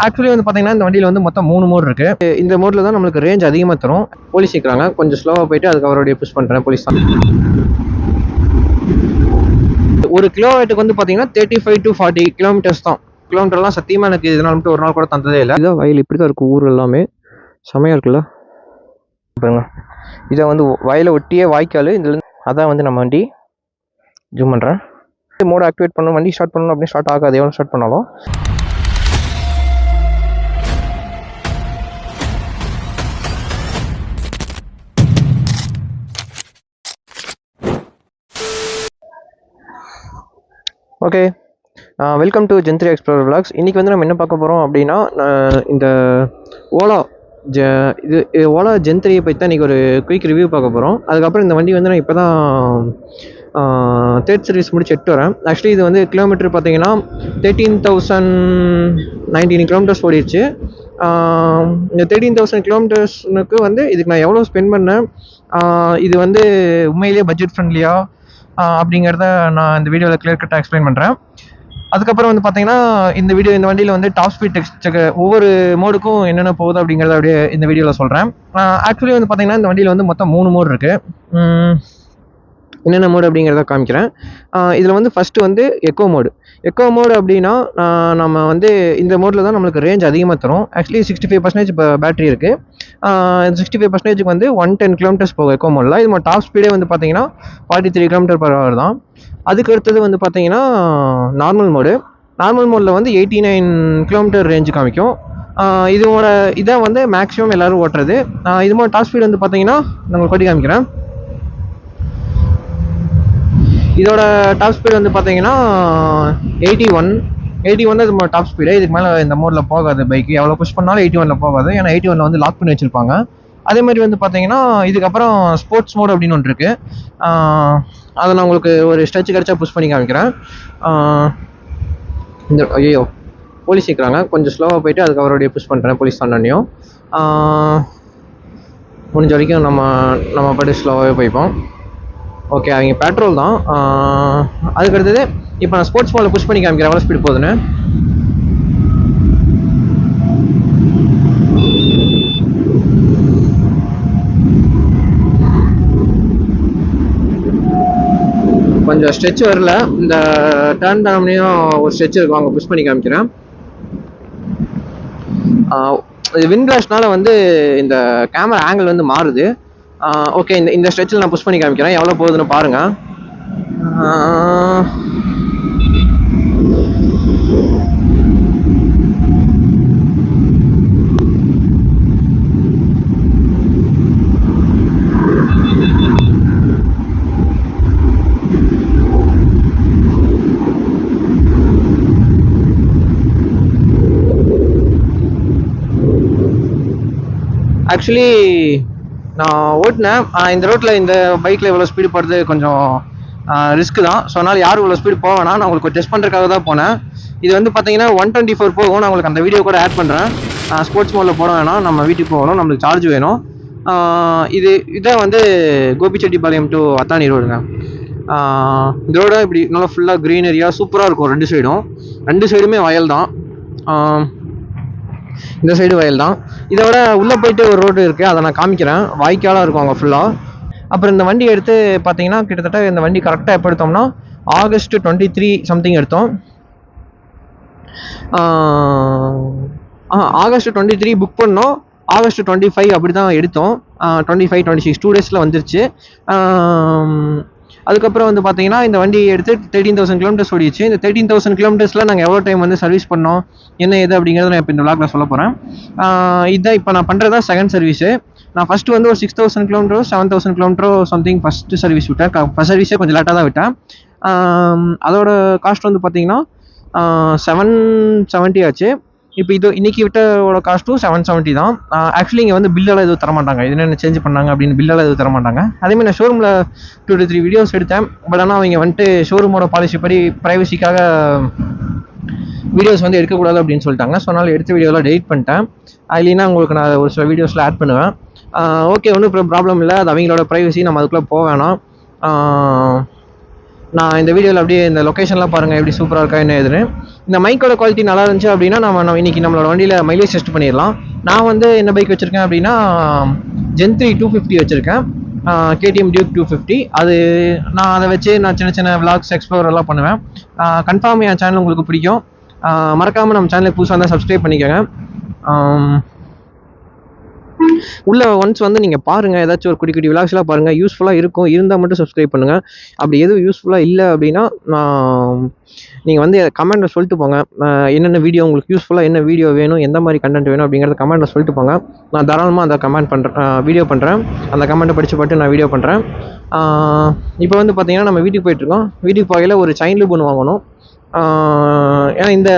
Actually வந்து பார்த்தீங்கன்னா இந்த வண்டியில் வந்து மொத்தம் 3 மோட் இருக்குது. இந்த மோடில் தான் நம்மளுக்கு ரேஞ்ச் அதிகமாக தரும். போலீஸ் நிற்கிறாங்க, கொஞ்சம் ஸ்லோவாக போயிட்டு அதுக்கு அவருடைய புஷ் பண்ணுறேன். போலீஸ் தான். ஒரு கிலோமீட்டருக்கு வந்து பார்த்தீங்கன்னா 35 to 40 கிலோமீட்டர்ஸ் தான். கிலோமீட்டர்லாம் சத்தியமாக எனக்கு இதனால் மட்டும் ஒரு நாள் கூட தந்ததே இல்லை. இதான் வயல் இப்படி தான் இருக்குது. ஊர் எல்லாமே செமையாக இருக்குல்ல பாருங்க. இதை வந்து வயலை ஒட்டியே வாய்க்கால். இதுலேருந்து அதான் வந்து நம்ம வண்டி ஜூம் பண்ணுறேன். மோட ஆக்டிவேட் பண்ணணும், வண்டி ஸ்டார்ட் பண்ணணும் அப்படின்னு ஸ்டார்ட் ஆகாது எவ்வளோ ஸ்டார்ட் பண்ணாலும். Okay, welcome to gen 3 explorer vlogs. இன்றைக்கி வந்து நம்ம என்ன பார்க்க போகிறோம் அப்படின்னா, இந்த ஓலா ஓலா ஜென் 3 பற்றி தான் இன்றைக்கி ஒரு குயிக் ரிவ்யூ பார்க்க போகிறோம். அதுக்கப்புறம் இந்த வண்டி வந்து நான் இப்போ தான் தேர்ட் சர்வீஸ் முடிச்சு எட்டு வரேன். ஆக்சுவலி இது வந்து கிலோமீட்டர் பார்த்தீங்கன்னா 13,019 கிலோமீட்டர்ஸ் ஓடிடுச்சு. இந்த 13,000 கிலோமீட்டர்ஸ்னுக்கு வந்து இதுக்கு நான் எவ்வளோ ஸ்பெண்ட் பண்ணேன், இது வந்து உண்மையிலேயே பட்ஜெட் ஃப்ரெண்ட்லியா அப்படிங்கிறத நான் இந்த வீடியோவில் கிளியர் கட்டாக எக்ஸ்பிளைன் பண்ணுறேன். அதுக்கப்புறம் வந்து பார்த்தீங்கன்னா இந்த வண்டியில் வந்து டாப் ஸ்பீட் டெக்ஸ்ட் ஒவ்வொரு மோடுக்கும் என்னென்ன போகுது அப்படிங்கிறத அப்படியே இந்த வீடியோவில் சொல்கிறேன். ஆக்சுவலி வந்து பார்த்தீங்கன்னா இந்த வண்டியில் வந்து மொத்தம் 3 மோடு இருக்குது. என்னென்ன மோடு அப்படிங்கிறத காமிக்கிறேன். இதில் வந்து ஃபஸ்ட்டு வந்து எக்கோ மோடு அப்படின்னா நம்ம வந்து இந்த மோடில் தான் நம்மளுக்கு ரேஞ்ச் அதிகமாக தரும். ஆக்சுவலி 65% இப்போ பேட்டரி இருக்குது. 65% வந்து 110 கிலோமீட்டர்ஸ் போகும் எக்கோ மோடில். இது டாப் ஸ்பீடே வந்து பார்த்தீங்கன்னா 43 km/h தான். அதுக்கு அடுத்தது வந்து பார்த்தீங்கன்னா நார்மல் மோடில் வந்து 89 கிலோமீட்டர் ரேஞ்சு காமிக்கும். இதான் வந்து மேக்ஸிமம் எல்லோரும் ஓட்டுறது. இது மாதிரி டாப் ஸ்பீடு வந்து பார்த்தீங்கன்னா நான் உங்களுக்கு கொட்டி காமிக்கிறேன். இதோட டாப் ஸ்பீடு வந்து பார்த்தீங்கன்னா 81 தான் இது டாப் ஸ்பீடு. இதுக்கு மேலே இந்த மோடில் போகாது பைக்கு. எவ்வளோ புஷ் பண்ணாலும் 81ல் போகாது. ஏன்னா 81ல் வந்து லாக் பண்ணி வச்சுருப்பாங்க. அதே மாதிரி வந்து பார்த்தீங்கன்னா இதுக்கப்புறம் ஸ்போர்ட்ஸ் மோட் அப்படின்னு ஒன்று இருக்குது. அதை நான் உங்களுக்கு ஒரு ஸ்ட்ரெச் கிடச்சா புஷ் பண்ணி காமிக்கிறேன். இந்த ஐயோ போலீஸ் நிற்கிறாங்க, கொஞ்சம் ஸ்லோவாக போயிட்டு அதுக்கு அவருடைய புஷ் பண்ணுறேன். போலீஸ் தாண்டியும் முடிஞ்ச வரைக்கும் நம்ம பாட்டு ஸ்லோவாகவே போய்ப்போம். ஓகே, அவங்க பெட்ரோல் தான். அதுக்கு அடுத்தது இப்போ நான் ஸ்போர்ட்ஸ் மோடில் புஷ் பண்ணி காமிக்கிறேன் எவ்வளோ ஸ்பீட் போகுதுன்னு. கொஞ்சம் ஸ்ட்ரெச் வரல, இந்த டர்ன் பண்ணாமலேயும் ஒரு ஸ்ட்ரெச் இருக்கும், அங்கே புஷ் பண்ணி காமிக்கிறேன். இது விண்ட் பிளாஸ்ட்னால வந்து இந்த கேமரா ஆங்கிள் வந்து மாறுது. ஓகே, இந்த ஸ்ட்ரெச்சில் நான் புஷ் பண்ணி காமிக்கிறேன் எவ்வளோ போகுதுன்னு பாருங்கள். ஆக்சுவலி நான் ஓட்டினேன் இந்த ரோட்டில், இந்த பைக்கில் இவ்வளோ ஸ்பீடு போகிறது கொஞ்சம் ரிஸ்க்கு தான். ஸோ அதனால் யாரும் இவ்வளோ ஸ்பீடு போவேனா, நான் உங்களுக்கு டெஸ்ட் பண்ணுறதுக்காக தான் போனேன். இது வந்து பார்த்தீங்கன்னா 124 போகும். நான் உங்களுக்கு அந்த வீடியோ கூட ஆட் பண்ணுறேன். ஸ்போர்ட்ஸ் மோடில் போட வேணாம், நம்ம வீட்டுக்கு போகணும், நம்மளுக்கு சார்ஜ் வேணும். இதான் வந்து கோபிச்செட்டிப்பாளையம் டு அத்தானி ரோடுங்க. இந்த ரோடு இப்படி நல்லா ஃபுல்லாக க்ரீனரியாக சூப்பராக இருக்கும். ரெண்டு சைடுமே வயல் தான். இந்த சைடு வயல் தான். இதோட உள்ளே போயிட்டு ஒரு ரோடு இருக்குது, அதை நான் காமிக்கிறேன். வாய்க்காலாக இருக்கும் அங்கே ஃபுல்லாக. அப்புறம் இந்த வண்டி எடுத்து பார்த்தீங்கன்னா கிட்டத்தட்ட இந்த வண்டி கரெக்டாக எப்போ எடுத்தோம்னா August 23 சம்திங் எடுத்தோம். August 23 புக் பண்ணோம். August 25 அப்படி தான் எடுத்தோம். 25, 26 2 டேஸில் வந்துருச்சு. அதுக்கப்புறம் வந்து பார்த்தீங்கன்னா இந்த வண்டி எடுத்து 13,000 கிலோமீட்டர்ஸ் ஓடிச்சு. இந்த 13,000 கிலோமீட்டர்ஸில் நாங்கள் எவ்வளோ டைம் வந்து சர்வீஸ் பண்ணோம், என்ன ஏது அப்படிங்கிறத நான் இப்போ இந்த விளாக்ல சொல்ல போகிறேன். இதுதான் இப்போ நான் பண்ணுறது தான் செகண்ட் சர்வீஸு. நான் ஃபஸ்ட்டு வந்து ஒரு 6,000 கிலோமீட்டரோ 7,000 கிலோமீட்டரோ சம்திங் ஃபஸ்ட்டு சர்வீஸ் விட்டேன். ஃபஸ்ட் சர்வீஸே கொஞ்சம் லேட்டாக தான் விட்டேன். அதோட காஸ்ட் வந்து பார்த்தீங்கன்னா 770 ஆச்சு. இப்போ இன்னைக்கு விட்டோட காஸ்ட்டும் 770 தான். ஆக்சுவலி இங்கே வந்து பில்லெல்லாம் எதுவும் தரமாட்டாங்க. இது என்ன சேஞ்ச் பண்ணாங்க அப்படின்னு பில்லெல்லாம் எதுவும் தரமாட்டாங்க. அதேமாதிரி நான் ஷோரூமில் 2 to 3 வீடியோஸ் எடுத்தேன். பட் ஆனால் அவங்க வந்துட்டு ஷோரூமோட பாலிசி படி ப்ரைவசிக்காக வீடியோஸ் வந்து எடுக்கக்கூடாது அப்படின்னு சொல்லிட்டாங்க. ஸோ அதனால் எடுத்த வீடியோலாம் டெலிட் பண்ணிட்டேன். இல்லைன்னா உங்களுக்கு நான் ஒரு சில வீடியோஸில் ஆட் பண்ணுவேன். ஓகே, ஒன்றும் ப்ராப்ளம் இல்லை, அது அவங்களோட ப்ரைவசி, நம்ம அதுக்குள்ளே போக வேணாம். நான் இந்த வீடியோவில் அப்படியே இந்த லொக்கேஷன்லாம் பாருங்கள் எப்படி சூப்பராக இருக்கா என்ன எதுன்னு. இந்த மைக்கோட குவாலிட்டி நல்லா இருந்துச்சு அப்படின்னா நம்ம இன்னைக்கு நம்மளோட வண்டியில் மைலேஜ் டெஸ்ட் பண்ணிடலாம். நான் வந்து என்ன பைக் வச்சுருக்கேன் அப்படின்னா Gen 3 250 வச்சுருக்கேன், KTM Duke 250. அது நான் அதை வச்சு நான் சின்ன சின்ன விளாக்ஸ் எக்ஸ்ப்ளோர் எல்லாம் பண்ணுவேன். கன்ஃபார்ம் என் சேனல் உங்களுக்கு பிடிக்கும். மறக்காமல் நம்ம சேனலுக்கு புதுசாக இருந்தால் சப்ஸ்கிரைப் பண்ணிக்கோங்க. உள்ள ஒன்ஸ் வந்து நீங்கள் பாருங்கள், ஏதாச்சும் ஒரு குட்டி குட்டி விளாக்ஸ்லாம் பாருங்கள், யூஸ்ஃபுல்லாக இருக்கும். இருந்தால் மட்டும் சப்ஸ்கிரைப் பண்ணுங்கள். அப்படி எதுவும் யூஸ்ஃபுல்லாக இல்லை அப்படின்னா நீங்கள் வந்து கமெண்ட்டில் சொல்லிட்டு போங்க. என்னென்ன வீடியோ உங்களுக்கு யூஸ்ஃபுல்லாக, என்ன வீடியோ வேணும், எந்த மாதிரி கண்டென்ட் வேணும் அப்படிங்கிறத கமெண்ட்டில் சொல்லிட்டு போங்க. நான் தாராளமாக அந்த கமெண்ட் பண்ணுறேன், வீடியோ பண்ணுறேன். அந்த கமெண்ட்டை படித்து பார்த்து நான் வீடியோ பண்ணுறேன். இப்போ வந்து பார்த்தீங்கன்னா நம்ம வீட்டுக்கு போயிட்டுருக்கோம். வீட்டுக்கு போகையில் ஒரு செயின் லூப் ஒன்று வாங்கணும். ஏன்னா இந்த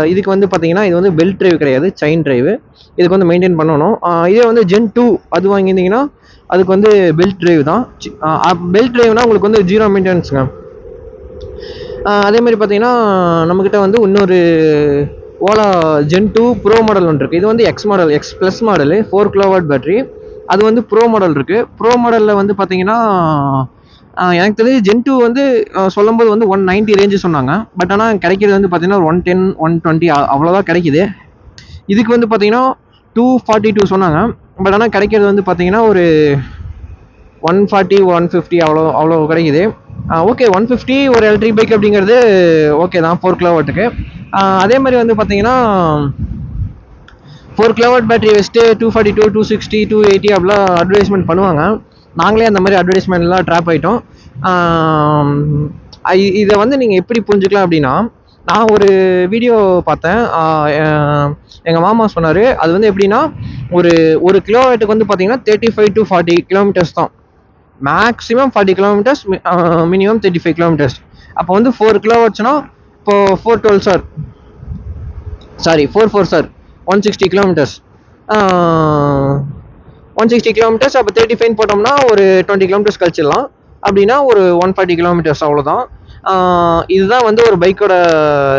இதுக்கு வந்து பார்த்தீங்கன்னா இது வந்து பெல்ட் ட்ரைவ் கிடையாது, செயின் ட்ரைவு. இதுக்கு வந்து மெயின்டைன் பண்ணணும். இதே வந்து Gen 2 அது வாங்கியிருந்தீங்கன்னா அதுக்கு வந்து பெல்ட் ட்ரைவ் தான். பெல்ட் ட்ரைவ்னா உங்களுக்கு வந்து 0 மெயின்டெனன்ஸுங்க. அதே மாதிரி பார்த்தீங்கன்னா நம்மக்கிட்ட வந்து இன்னொரு ஓலா Gen 2 ப்ரோ மாடல் ஒன்று இருக்குது. இது வந்து X model, X plus model, 4 kW battery. அது வந்து ப்ரோ மாடல் இருக்குது. ப்ரோ மாடலில் வந்து பார்த்தீங்கன்னா எனக்கு தெரிஞ்சு Gen 2 வந்து சொல்லும்போது வந்து 190 ரேஞ்சு சொன்னாங்க. பட் ஆனால் கிடைக்கிறது வந்து பார்த்தீங்கன்னா 110 120 அவ்வளோதான் கிடைக்குது. இதுக்கு வந்து பார்த்தீங்கன்னா 242 சொன்னாங்க. பட் ஆனால் கிடைக்கிறது வந்து பார்த்தீங்கன்னா ஒரு 140 150 அவ்வளோ கிடைக்குது. ஓகே, 150 ஒரு எலக்ட்ரிக் பைக் அப்படிங்கிறது ஓகே தான் 4 kW. அதே மாதிரி வந்து பார்த்தீங்கன்னா 4 kW பேட்டரி வச்சுட்டு 242 260 280 அப்படிலாம் அட்வர்டைஸ்மெண்ட் பண்ணுவாங்க. நாங்களே அந்த மாதிரி அட்வர்டைஸ்மெண்ட்லாம் ட்ராப் ஆகிட்டோம். இதை வந்து நீங்கள் எப்படி புரிஞ்சுக்கலாம் அப்படின்னா, நான் ஒரு வீடியோ பார்த்தேன். எங்கள் மாமா சொன்னார். அது வந்து எப்படின்னா ஒரு கிலோமீட்டருக்கு வந்து பார்த்தீங்கன்னா 35 to 40 கிலோமீட்டர்ஸ் தான். Maximum 40 kilometres, minimum 35 kilometres. அப்போ வந்து 4 கிலோவாட்ஸ்னா இப்போ 412 sir, sorry 44 sir, 160 kilometres. 160 kilometres அப்போ 35 போட்டோம்னா ஒரு 20 கிலோமீட்டர்ஸ் கழிச்சிடலாம். அப்படின்னா ஒரு 140 கிலோமீட்டர்ஸ் அவ்வளோதான். இதுதான் வந்து ஒரு பைக்கோட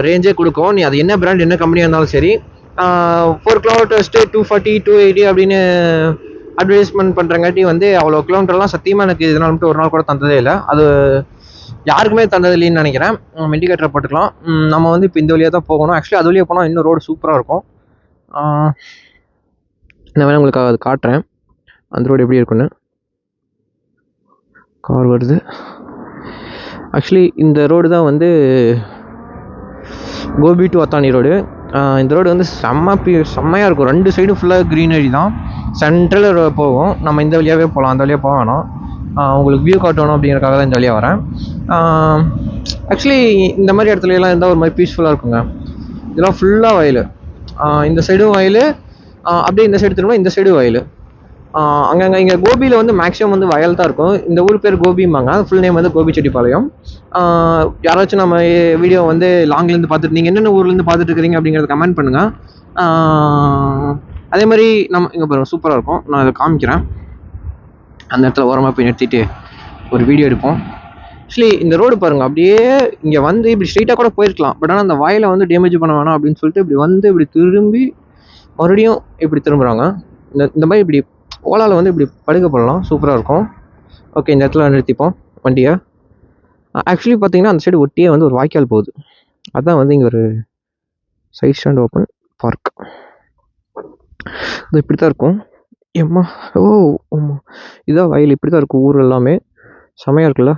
ரேஞ்சே கொடுக்கும். நீ அது என்ன பிராண்ட் என்ன கம்பெனியாக இருந்தாலும் சரி. 4 கிலோமீட்டர்ஸ்ட்டு 240 280 அப்படின்னு அட்வர்டைஸ்மெண்ட் பண்ணுறங்காட்டி வந்து அவ்வளோ கிலோமீட்டர்லாம் சத்தியமாக எனக்கு இதனால் மட்டும் ஒரு நாள் கூட தந்ததே இல்லை. அது யாருக்குமே தந்தது இல்லைன்னு நினைக்கிறேன். இண்டிகேட்டரை போட்டுக்கலாம். நம்ம வந்து இப்போ இந்த வழியாக தான் போகணும். ஆக்சுவலி அது வழியாக போனால் இன்னும் ரோடு சூப்பராக இருக்கும். நான் வேணா உங்களுக்கு அது காட்டுறேன், அந்த ரோடு எப்படி இருக்குன்னு. கார் வருது. ஆக்சுவலி இந்த ரோடு தான் வந்து கோபி டு அத்தானி ரோடு. இந்த ரோடு வந்து செம்மையாக இருக்கும். 2 சைடும் ஃபுல்லாக க்ரீனரி தான். சென்ட்ரலில் போகும். நம்ம இந்த வழியாகவே போகலாம், அந்த வழியாக போக வேணாம். உங்களுக்கு வியூ காட்டணும் அப்படிங்கிறக்காக தான் இந்த வழியாக வரேன். ஆக்சுவலி இந்த மாதிரி இடத்துலலாம் இருந்தால் ஒரு மாதிரி பீஸ்ஃபுல்லாக இருக்குங்க. இதெல்லாம் ஃபுல்லாக வயல். இந்த சைடும் வயல், அப்படியே இந்த சைடு திரும்ப இந்த சைடும் வயல். அங்கங்கே இங்கே கோபியில் வந்து மேக்ஸிமம் வந்து வயல் தான் இருக்கும். இந்த ஊர் பேர் கோபிம்பாங்க. ஃபுல் நேம் வந்து கோபிச்செட்டிப்பாளையம். யாராச்சும் நம்ம வீடியோ வந்து லாங்லேருந்து பார்த்துட்டு நீங்கள் என்னென்ன ஊர்லேருந்து பார்த்துட்டு இருக்கிறீங்க அப்படிங்கிறத கமெண்ட் பண்ணுங்கள். அதே மாதிரி நம்ம இங்கே பாருங்கள் சூப்பராக இருக்கும். நான் இதை காமிக்கிறேன். அந்த இடத்துல ஓரமாக போய் நிறுத்திட்டு ஒரு வீடியோ எடுப்போம். ஆக்சுவலி இந்த ரோடு பாருங்கள், அப்படியே இங்கே வந்து இப்படி ஸ்ட்ரெயிட்டாக கூட போயிருக்கலாம். பட் ஆனால் அந்த வயலை வந்து டேமேஜ் பண்ண வேணாம் அப்படின்னு சொல்லிட்டு இப்படி வந்து இப்படி திரும்பி மறுபடியும் இப்படி திரும்புகிறாங்க. இந்த மாதிரி இப்படி ஓலாவில் வந்து இப்படி படுக்க போடலாம், சூப்பராக இருக்கும். ஓகே, இந்த இடத்துல நிறுத்திப்போம் வண்டியை. ஆக்சுவலி பார்த்தீங்கன்னா அந்த சைடு ஒட்டியே வந்து ஒரு வாய்க்கால் போகுது. அதுதான் வந்து இங்கே ஒரு சைட் ஸ்டாண்ட் ஓப்பன் பார்க். இது இப்படி தான் இருக்கும். எம்மா ஓ ஆமாம், இதான் வயல். இப்படி தான் இருக்கும் ஊர் எல்லாமே. செமையாக இருக்குல்ல,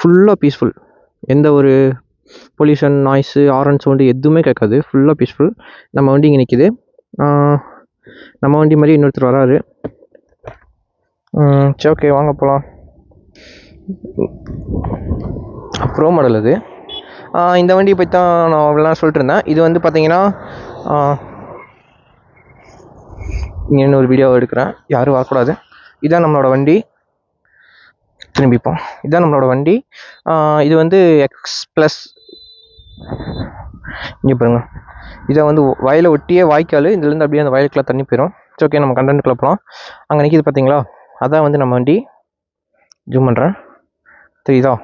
ஃபுல்லாக பீஸ்ஃபுல். எந்த ஒரு பொல்யூஷன், நாய்ஸு, ஹாரன் சவுண்டு எதுவுமே கேட்காது. ஃபுல்லாக பீஸ்ஃபுல். நம்ம வண்டி இங்கே நிற்கிது. நம்ம வண்டி மாதிரி இன்னொருத்தர் வராரு. சரி ஓகே வாங்க போகலாம். ப்ரோ மாடல் அது. இந்த வண்டியை பற்றி தான் நான் அவ்வளோ சொல்லிட்டு இருந்தேன். இது வந்து பார்த்தீங்கன்னா இங்கே இன்னொரு வீடியோ எடுக்கிறேன், யாரும் வரக்கூடாது. இதுதான் நம்மளோட வண்டி. திரும்பிப்போம். இதுதான் நம்மளோட வண்டி. இது வந்து எக்ஸ் ப்ளஸ். இங்கே பாருங்க, இதை வந்து வயலை ஒட்டியே வாய்க்கால். இதுலேருந்து அப்படியே அந்த வயலுக்குலாம் தண்ணி போயிடும். சரி ஓகே, நம்ம கண்டென்ட்டுக்குள்ள போகலாம். அங்கே நிற்கிது பார்த்தீங்களா, அதான் வந்து நம்ம வண்டி. ஜூம் பண்ணுறேன், தெரியுதா?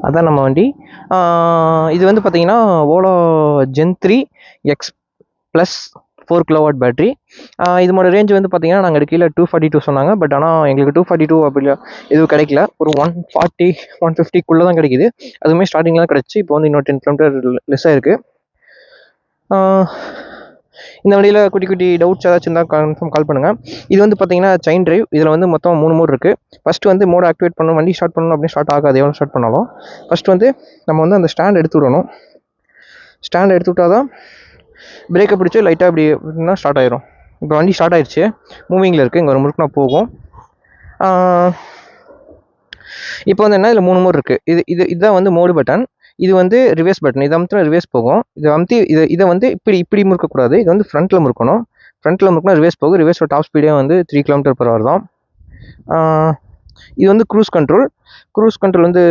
அதான் நம்ம வண்டி. இது வந்து பார்த்தீங்கன்னா Ola Gen 3 X Plus 4 kW battery. இதோட ரேஞ்ச் வந்து பார்த்தீங்கன்னா நாங்கள் கீழே 242 சொன்னாங்க. பட் ஆனால் எங்களுக்கு 242 அப்படி எதுவும் கிடைக்கல. ஒரு 140 150க்குள்ளே தான் கிடைக்குது. அதுவுமே ஸ்டார்டிங்கில் தான் கிடச்சி. இப்போ வந்து இன்னொரு 10 km லெஸ் ஆயிருக்கு. இந்த வழியில் குட்டி குட்டி டவுட்ஸ் ஏதாச்சும் இருந்தால் கன்ஃபார்ம் கால் பண்ணுங்கள். இது வந்து பார்த்தீங்கன்னா செயின் டிரைவ். இதில் வந்து மொத்தம் 3 மோட் இருக்குது. ஃபஸ்ட்டு வந்து மோட் ஆக்டிவேட் பண்ணணும், வண்டி ஸ்டார்ட் பண்ணணும் அப்படின்னு ஸ்டார்ட் ஆகாது எவ்வளோ ஸ்டார்ட் பண்ணாலும். ஃபஸ்ட்டு வந்து நம்ம வந்து அந்த ஸ்டாண்ட் எடுத்து விடணும். ஸ்டாண்ட் எடுத்து விட்டால் தான் பிரேக்கை பிடிச்சி லைட்டாக இப்படி அப்படின்னா ஸ்டார்ட் ஆயிரும். இப்போ வண்டி ஸ்டார்ட் ஆயிடுச்சு, மூவிங்கில் இருக்குது. இங்கே ஒரு முறுக்குனா போகும். இப்போ வந்து என்ன, இதில் 3 மோட் இருக்குது. இதுதான் வந்து மோடு பட்டன். இது வந்து ரிவர்ஸ் பட்டன். இதை அமுத்தினா ரிவர்ஸ் போகும். இதை வந்து இப்படி முறுக்கக்கூடாது. இது வந்து ஃப்ரண்ட்டில் முறுக்கணும். ஃப்ரண்ட்டில் முறுக்கினா ரிவர்ஸ் போகும். ரிவர்ஸோட டாப் ஸ்பீடே வந்து 3 km/h தான். இது வந்து க்ரூஸ் கண்ட்ரோல். க்ரூஸ் கண்ட்ரோல் வந்து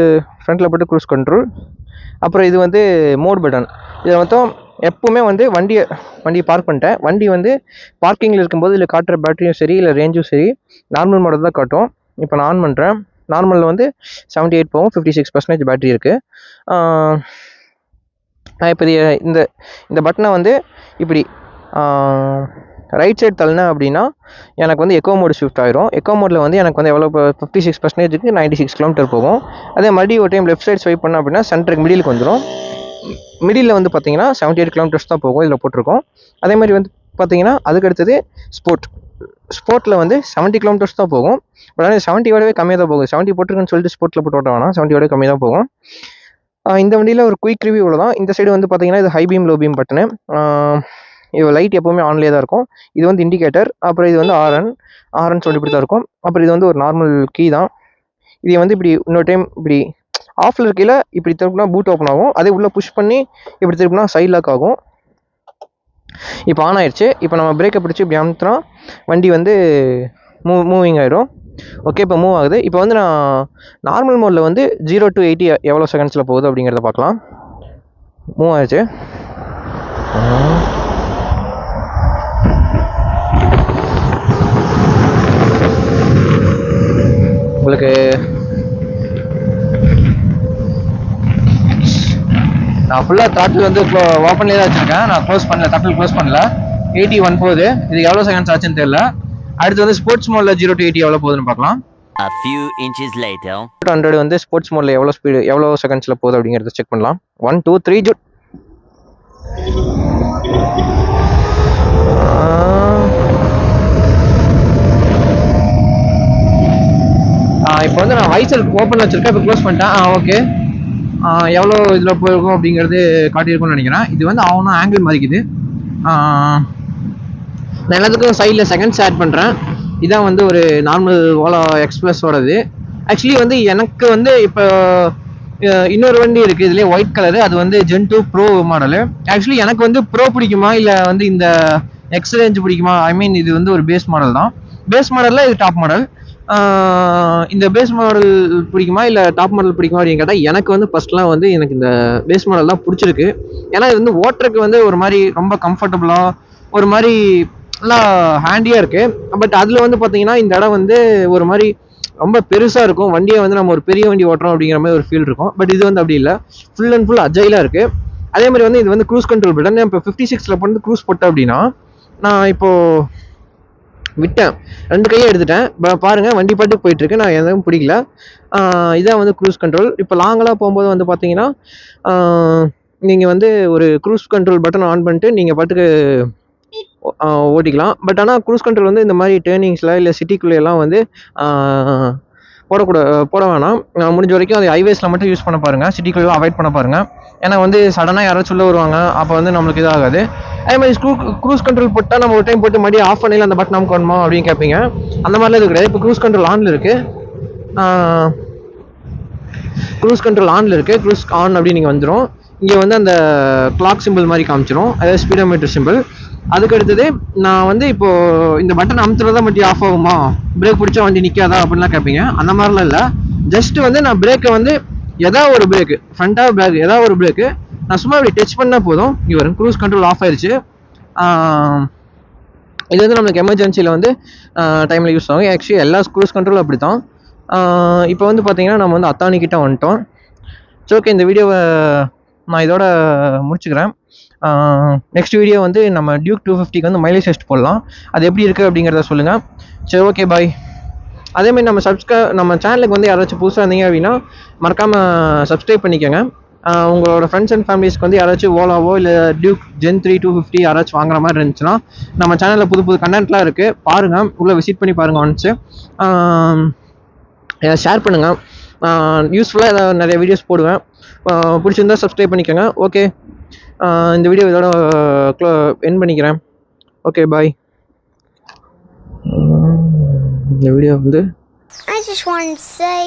ஃப்ரண்ட்டில் போட்டு க்ரூஸ் கண்ட்ரோல். அப்புறம் இது வந்து மோட் பட்டன். இதில் மொத்தம் எப்போவுமே வந்து வண்டியை பார்க் பண்ணிட்டேன். வண்டி வந்து பார்க்கிங்கில் இருக்கும்போது இதில் காட்டுற பேட்டரியும் சரி இல்லை ரேஞ்சும் சரி நார்மல் மாடல் தான் காட்டும். இப்போ நான் ஆன் பண்ணுறேன். நார்மலில் வந்து 78 போகும். 56% பேட்டரி இருக்குது. நான் இப்போ இந்த பட்டனை வந்து இப்படி ரைட் சைடு தள்ளினேன் அப்படின்னா எனக்கு வந்து எக்கோ மோடு ஷிஃப்ட் ஆயிரும். எக்கோ மோடில் வந்து எனக்கு வந்து எவ்வளோ 56%க்கு 96 km போகும். அதே மாதிரி ஒரு டைம் லெஃப்ட் சைடு ஸ்வைப் பண்ணேன் அப்படின்னா சென்டருக்கு மிடிலுக்கு வந்துடும். மிடில் வந்து பார்த்தீங்கன்னா 78 km தான் போகும். இதில் போட்டிருக்கோம். அதே மாதிரி வந்து பார்த்தீங்கன்னா அதுக்கு அடுத்தது ஸ்போர்ட்டில் வந்து 70 km தான் போகும். பட் ஆனால் 70 கம்மியாக தான் போகும். 70 போட்டிருக்குன்னு சொல்லிட்டு ஸ்போர்ட்டில் போட்டு ஓட்ட வேணாம். 70 கம்மியாக தான் போகும். இந்த வண்டியில் ஒரு குயிக் ரிவ்யூ தான். இந்த சைடு வந்து பார்த்தீங்கன்னா இது high beam low beam button. இது லைட் எப்போவுமே ஆன்லேயே தான் இருக்கும். இது வந்து இண்டிகேட்டர். அப்புறம் இது வந்து ஆர்என் சொல்லி இப்படி தான் இருக்கும். அப்புறம் இது வந்து ஒரு நார்மல் கீ தான். இதை வந்து இப்படி இன்னொரு டைம் இப்படி ஆஃபில் இருக்கையில் இப்படி திருப்பினா பூட் ஓப்பன் ஆகும். அதே உள்ளே புஷ் பண்ணி இப்படி திருப்பினா சைட் லாக் ஆகும். இப்போ ஆன் ஆயிடுச்சு. இப்போ நம்ம பிரேக்கை பிடிச்சி இப்படி அமுத்தினா வண்டி வந்து மூவிங் ஆயிடும். ஓகே, இப்போ மூவ் ஆகுது. இப்போ வந்து நான் நார்மல் மோடில் வந்து 0 to 80 எவ்வளோ செகண்ட்ஸில் போகுது அப்படிங்கிறத பார்க்கலாம். மூவ் ஆயிடுச்சு. உங்களுக்கு நான் ஃபுல்லாக த்ராட்டில் வந்து இப்போ ஓப்பன்லேயே தான் வச்சுருக்கேன். நான் த்ராட்டில் க்ளோஸ் பண்ணல. 81 போகுது. இது எவ்வளோ செகண்ட்ஸ் ஆச்சுன்னு தெரியல. அடுத்து வந்து ஸ்போர்ட்ஸ் மோடில் 0 to 80 எவ்வளோ போகுதுன்னு பார்க்கலாம். A few inches later 100 வந்து ஸ்போர்ட்ஸ் மோடில் எவ்வளோ செகண்ட்ஸில் போகுது அப்படிங்கிறத செக் பண்ணலாம். 1 2 3 ஜூட். இப்போ வந்து நான் வைசர் ஓப்பன் வச்சுருக்கேன். இப்போ க்ளோஸ் பண்ணிட்டேன். ஓகே, எவ்வளோ இதில் போயிருக்கும் அப்படிங்கிறது காட்டியிருக்கும்னு நினைக்கிறேன். இது வந்து அவனும் ஆங்கிள் மாறிக்குது. நான் எல்லாத்துக்கும் சைடில் செகண்ட்ஸ் ஆட் பண்ணுறேன். இதான் வந்து ஒரு நார்மல் ஓலா எக்ஸ்பிரஸோடது. ஆக்சுவலி வந்து எனக்கு வந்து இப்போ இன்னொரு வண்டி இருக்குது இதுலேயே ஒயிட் கலரு. அது வந்து Gen 2 ப்ரோ மாடலு. ஆக்சுவலி எனக்கு வந்து ப்ரோ பிடிக்குமா இல்லை வந்து இந்த எக்ஸ்ரேஞ்ச் பிடிக்குமா? ஐ மீன் இது வந்து ஒரு பேஸ் மாடல் தான். பேஸ் மாடலில் இது டாப் மாடல். இந்த பேஸ் மாடல் பிடிக்குமா இல்லை டாப் மாடல் பிடிக்குமா அப்படின்னு கேட்டால் எனக்கு வந்து ஃபர்ஸ்ட்லாம் வந்து எனக்கு இந்த பேஸ் மாடல் தான் பிடிச்சிருக்கு. ஏன்னா இது வந்து ஓட்டுறதுக்கு வந்து ஒரு மாதிரி ரொம்ப கம்ஃபர்டபுளாக ஒரு மாதிரி நல்லா ஹேண்டியாக இருக்குது. பட் அதில் வந்து பார்த்தீங்கன்னா இந்த இடம் வந்து ஒரு மாதிரி ரொம்ப பெருசாக இருக்கும். வண்டியை வந்து நம்ம ஒரு பெரிய வண்டி ஓட்டுறோம் அப்படிங்கிற மாதிரி ஒரு ஃபீல் இருக்கும். பட் இது வந்து அப்படி இல்லை, ஃபுல் அண்ட் ஃபுல் அஜைலாக இருக்குது. அதே மாதிரி வந்து இது வந்து க்ரூஸ் கண்ட்ரோல் பட்டன். இப்போ 56ல் வந்து க்ரூஸ் போட்டேன் அப்படின்னா நான் இப்போது விட்டேன், 2 கையை எடுத்துட்டேன். பாருங்கள் வண்டி பாட்டுக்கு போயிட்டுருக்கு. நான் எதுவும் பிடிக்கல. இதான் வந்து க்ரூஸ் கண்ட்ரோல். இப்போ லாங்கெலாம் போகும்போது வந்து பார்த்தீங்கன்னா நீங்கள் வந்து ஒரு க்ரூஸ் கண்ட்ரோல் பட்டன் ஆன் பண்ணிட்டு நீங்கள் பாட்டுக்கு ஓட்டிக்கலாம். பட் ஆனால் க்ரூஸ் கண்ட்ரோல் வந்து இந்த மாதிரி டேர்னிங்ஸில் இல்லை சிட்டிக்குள்ளேயெல்லாம் வந்து போட வேணாம். முடிஞ்ச வரைக்கும் அது ஹைவேஸில் மட்டும் யூஸ் பண்ண பாருங்கள். சிட்டிக்குள்ளே அவாய்ட் பண்ண பாருங்கள். ஏன்னா வந்து சடனாக யாராச்சும் சொல்ல வருவாங்க. அப்போ வந்து நம்மளுக்கு இதாகாது. அதே மாதிரி க்ரூஸ் கண்ட்ரோல் போட்டால் நம்ம ஒரு டைம் போட்டு மறுபடியும் ஆஃப் பண்ணல அந்த பட்டன் நமக்கு வேணுமா அப்படின்னு கேட்பீங்க. அந்த மாதிரிலாம் இது கிடையாது. இப்போ க்ரூஸ் கண்ட்ரோல் ஆனில் இருக்குது. க்ரூஸ் ஆன் அப்படின்னு நீங்கள் வந்துடும். இங்கே வந்து அந்த கிளாக் சிம்பிள் மாதிரி காமிச்சிடும், அதாவது ஸ்பீடோமீட்டர் சிம்பிள். அதுக்கு அடுத்தது நான் வந்து இப்போது இந்த பட்டன் அமுத்துறதா மட்டும் ஆஃப் ஆகுமா, பிரேக் பிடிச்சா வண்டி நிற்காதா அப்படின்லாம் கேட்பீங்க. அந்த மாதிரிலாம் இல்லை. ஜஸ்ட்டு வந்து நான் பிரேக்கை வந்து ஏதாவது ஒரு பிரேக்கு, ஃப்ரண்ட்டாக பேக் ஏதாவது ஒரு பிரேக்கு நான் சும்மா இப்படி டச் பண்ணால் போதும். இவர் க்ரூஸ் கண்ட்ரோல் ஆஃப் ஆயிடுச்சு. இது வந்து நம்மளுக்கு எமர்ஜென்சியில் வந்து டைமில் யூஸ் ஆகும். ஆக்சுவலி எல்லா க்ரூஸ் கண்ட்ரோலும் அப்படி தான். இப்போ வந்து பார்த்தீங்கன்னா நம்ம வந்து அத்தானிக்கிட்ட வந்துட்டோம். ஸோ ஓகே, இந்த வீடியோவை நான் இதோட முடிச்சுக்கிறேன். நெக்ஸ்ட் வீடியோ வந்து நம்ம டியூக் 250க்கு வந்து மைலேஜ் டெஸ்ட் போடலாம். அது எப்படி இருக்குது அப்படிங்கிறத சொல்லுங்கள். சரி, ஓகே, பாய். அதேமாதிரி நம்ம சேனலுக்கு வந்து யாராச்சும் புதுசாக இருந்தீங்க அப்படின்னா மறக்காமல் சப்ஸ்கிரைப் பண்ணிக்கோங்க. உங்களோட ஃப்ரெண்ட்ஸ் அண்ட் ஃபேமிலிஸ்க்கு வந்து யாராச்சும் ஓலாவோ இல்லை டியூக் ஜென் 3 250 யாராச்சும் வாங்குற மாதிரி இருந்துச்சுன்னா நம்ம சேனலில் புது புது கண்டென்ட்லாம் இருக்குது, பாருங்கள். உள்ளே விசிட் பண்ணி பாருங்கள் ஒன்ஸு. ஷேர் பண்ணுங்கள். யூஸ்ஃபுல்லாக ஏதாவது நிறைய வீடியோஸ் போடுவேன். பிடிச்சிருந்தா சப்ஸ்கிரைப் பண்ணிக்கோங்க. ஓகே, இந்த வீடியோ இதோட எண்ட் பண்ணிக்கிறேன். ஓகே, பாய். இந்த வீடியோ வந்து I just want to say